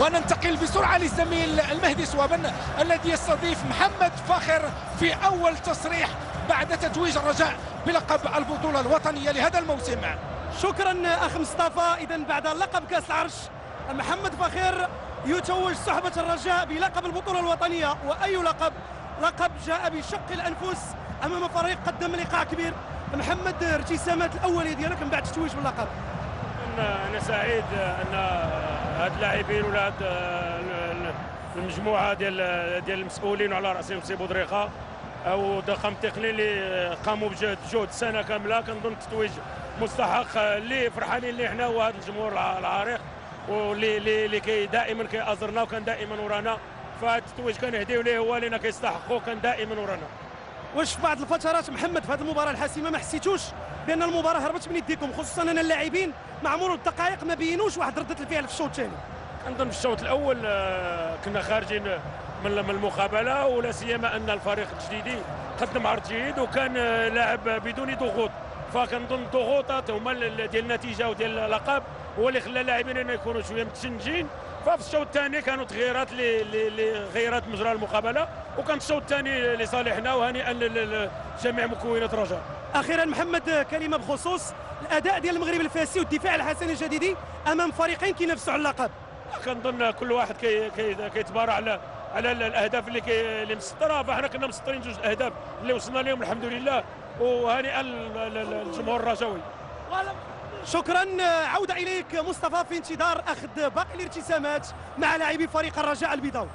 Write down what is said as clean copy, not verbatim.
وننتقل بسرعة للزميل المهدي صوابا الذي يستضيف محمد فاخر في أول تصريح بعد تتويج الرجاء بلقب البطولة الوطنية لهذا الموسم. شكرا أخ مصطفى. إذا بعد لقب كأس العرش محمد فاخر يتوج صحبة الرجاء بلقب البطولة الوطنية، وأي لقب جاء بشق الأنفس أمام فريق قدم لقاء كبير. محمد، ارتسامات الأولية ديالك من بعد التتويج باللقب؟ أنا سعيد أن هاد اللاعبين ولا هاد المجموعة ديال المسؤولين على رأسهم سي بودريقة أو الطاقم التقني اللي قاموا بجهد سنة كاملة. كنظن التتويج مستحق، اللي فرحانين اللي حنا وهذا الجمهور العريق واللي كي دائما كيأزرنا وكان دائما ورانا. فهذا التتويج كنهديو ليه، هو اللي كيستحقوا، كان دائما ورانا. واش في بعض الفترات محمد في هذه المباراة الحاسمة ما حسيتوش بأن المباراة هربت من يديكم، خصوصا أن اللاعبين مع مرور الدقائق ما بينوش واحد ردة الفعل في الشوط الثاني؟ كنظن في الشوط الأول كنا خارجين من المقابلة، ولا سيما أن الفريق الجديدي قدم عرض جيد وكان لاعب بدون ضغوط. فكنظن الضغوطات هما ديال النتيجة وديال اللقب هو اللي خلى اللاعبين انه يكونوا شويه متشنجين. ففي الشوط الثاني كانوا تغييرات اللي غيرت مجرى المقابله، وكان الشوط الثاني لصالحنا، وهنيئا لجميع مكونات الرجاء. اخيرا محمد، كلمه بخصوص الاداء ديال المغرب الفاسي والدفاع الحسني الجديدي امام فريقين كينافسوا على اللقب. كنظن كل واحد كيتبارى على الاهداف اللي مسطره، فاحنا كنا مسطرين جوج اهداف اللي وصلنا لهم الحمد لله، وهنيئا للجمهور الرجاوي. شكرا. عودة إليك مصطفى في انتظار أخذ باقي الارتسامات مع لاعبي فريق الرجاء البيضاوي.